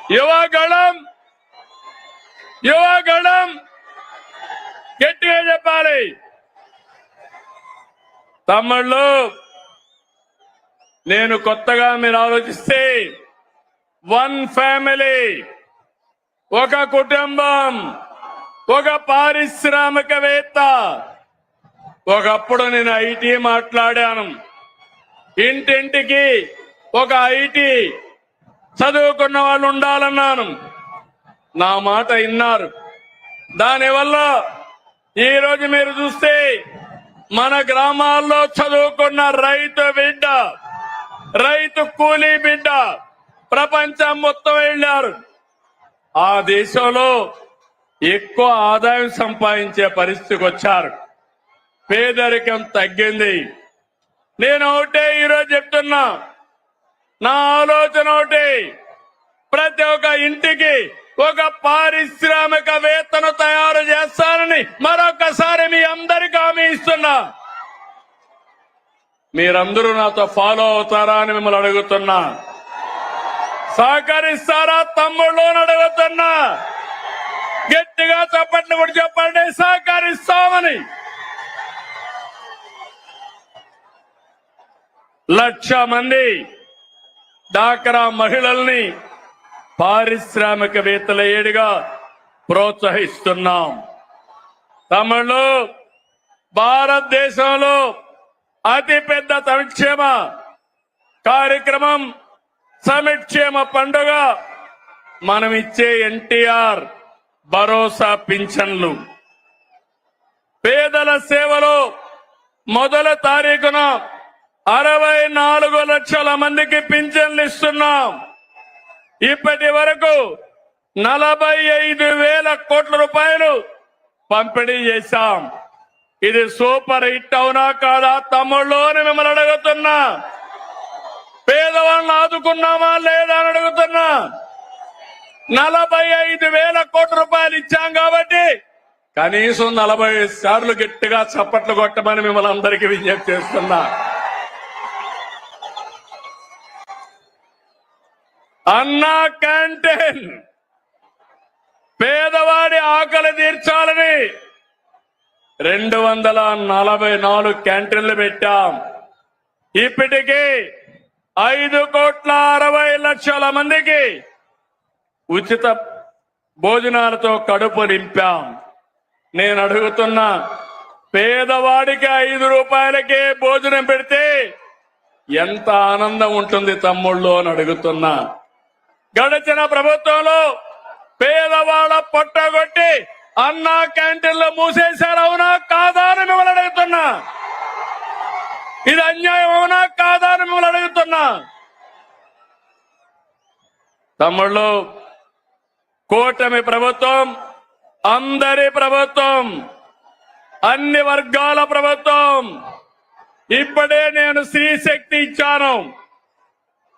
యువగళం యువగళం గట్టిగా చెప్పాలి. తమ్ముళ్ళు, నేను కొత్తగా మీరు ఆలోచిస్తే వన్ ఫ్యామిలీ, ఒక కుటుంబం, ఒక పారిశ్రామికవేత్త. ఒకప్పుడు నేను ఐటీ మాట్లాడాను. ఇంటింటికి ఒక ఐటీ చదువుకున్న వాళ్ళు ఉండాలన్నాను. నా మాట విన్నారు. దానివల్ల ఈరోజు మీరు చూస్తే మన గ్రామాల్లో చదువుకున్న రైతు బిడ్డ, రైతు కూలీ బిడ్డ ప్రపంచం మొత్తం వెళ్ళారు. ఆ దేశంలో ఎక్కువ ఆదాయం సంపాదించే పరిస్థితికి వచ్చారు. పేదరికం తగ్గింది. నేను ఒకటే ఈరోజు చెప్తున్నా, నా ఆలోచన ఒకటి, ప్రతి ఒక్క ఇంటికి ఒక పారిశ్రామికవేత్తను తయారు చేస్తానని మరొకసారి మీ అందరికీ హామీ ఇస్తున్నా. మీరందరూ నాతో ఫాలో అవుతారా అని మిమ్మల్ని అడుగుతున్నా. సహకరిస్తారా తమ్ముళ్ళు అని అడుగుతున్నా. గట్టిగా చప్పట్లు కూడా చెప్పండి, సహకరిస్తామని. 1,00,000 మంది డాక్రా మహిళల్ని పారిశ్రామికవేత్తల ఏడుగా ప్రోత్సహిస్తున్నాం. తమిళలో భారతదేశంలో అతిపెద్ద సంక్షేమ కార్యక్రమం సమిక్షేమ పండుగ మనం ఇచ్చే ఎన్టీఆర్ భరోసా పింఛన్లు. పేదల సేవలో మొదటి తారీఖున 64 లక్షల మందికి పింఛన్లు ఇస్తున్నాం. ఇప్పటి వరకు 45,000 కోట్ల రూపాయలు పంపిణీ చేశాం. ఇది సూపర్ హిట్ అవునా కాదా తమ్ముళ్ళు అని మిమ్మల్ని అడుగుతున్నా. పేదవాళ్ళని ఆదుకున్నామా లేదా అని అడుగుతున్నా. 45,000 కోట్ల రూపాయలు ఇచ్చాం కాబట్టి కనీసం 40 సార్లు గట్టిగా చప్పట్లు కొట్టమని మిమ్మల్ని అందరికీ విజ్ఞప్తి చేస్తున్నా. అన్నా క్యాంటీన్, పేదవాడి ఆకలి తీర్చాలని 244 క్యాంటీన్లు పెట్టాం. ఇప్పటికీ 5,60,00,000 మందికి ఉచిత భోజనాలతో కడుపు నింపాం. నేను అడుగుతున్నా, పేదవాడికి 5 రూపాయలకే భోజనం పెడితే ఎంత ఆనందం ఉంటుంది తమ్ముళ్ళు అని అడుగుతున్నా. గడిచిన ప్రభుత్వంలో పేదవాళ్ళ పొట్టగొట్టి అన్నా క్యాంటీన్లు మూసేశారు, అవునా కాదా అని మిమ్మల్ని అడుగుతున్నా. ఇది అన్యాయం అవునా కాదా అని మిమ్మల్ని అడుగుతున్నా. తమ్ముళ్ళు, కూటమి ప్రభుత్వం అందరి ప్రభుత్వం, అన్ని వర్గాల ప్రభుత్వం. ఇప్పుడే నేను స్త్రీ శక్తి ఇచ్చాను.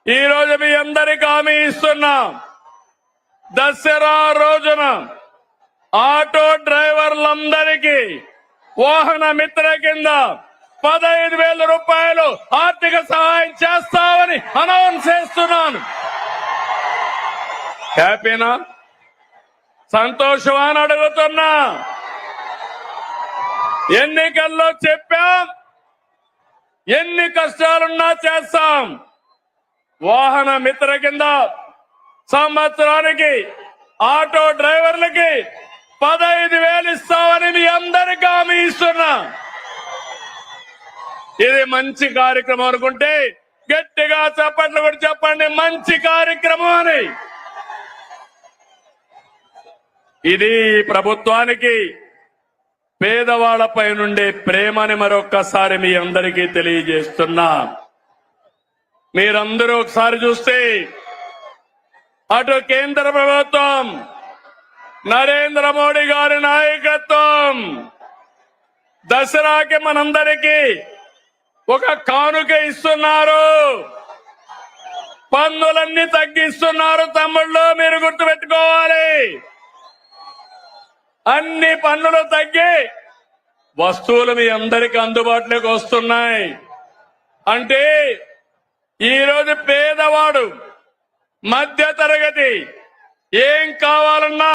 ఈ రోజు మీ అందరికీ హామీ ఇస్తున్నా, దసరా రోజున ఆటో డ్రైవర్లందరికీ వాహన మిత్ర కింద 15,000 రూపాయలు ఆర్థిక సహాయం చేస్తామని అనౌన్స్ చేస్తున్నాను. హ్యాపీనా, సంతోషమా అని అడుగుతున్నా. ఎన్నికల్లో చెప్పాం, ఎన్ని కష్టాలున్నా చేస్తాం. వాహన మిత్ర కింద సంవత్సరానికి ఆటో డ్రైవర్లకి 15,000 ఇస్తామని మీ అందరికీ హామీ ఇస్తున్నా. ఇది మంచి కార్యక్రమం అనుకుంటే గట్టిగా చప్పట్లు కూడా చెప్పండి, మంచి కార్యక్రమం అని. ఇది ప్రభుత్వానికి పేదవాళ్లపై నుండే ప్రేమని మరొక్కసారి మీ అందరికీ తెలియజేస్తున్నా. మీరందరూ ఒకసారి చూస్తే అటు కేంద్ర ప్రభుత్వం, నరేంద్ర మోడీ గారి నాయకత్వం దసరాకి మనందరికీ ఒక కానుక ఇస్తున్నారు. పన్నులన్నీ తగ్గిస్తున్నారు తమ్ముళ్ళు, మీరు గుర్తుపెట్టుకోవాలి. అన్ని పన్నులు తగ్గి వస్తువులు మీ అందరికీ అందుబాటులోకి వస్తున్నాయి. అంటే ఈరోజు పేదవాడు, మధ్య తరగతి, ఏం కావాలన్నా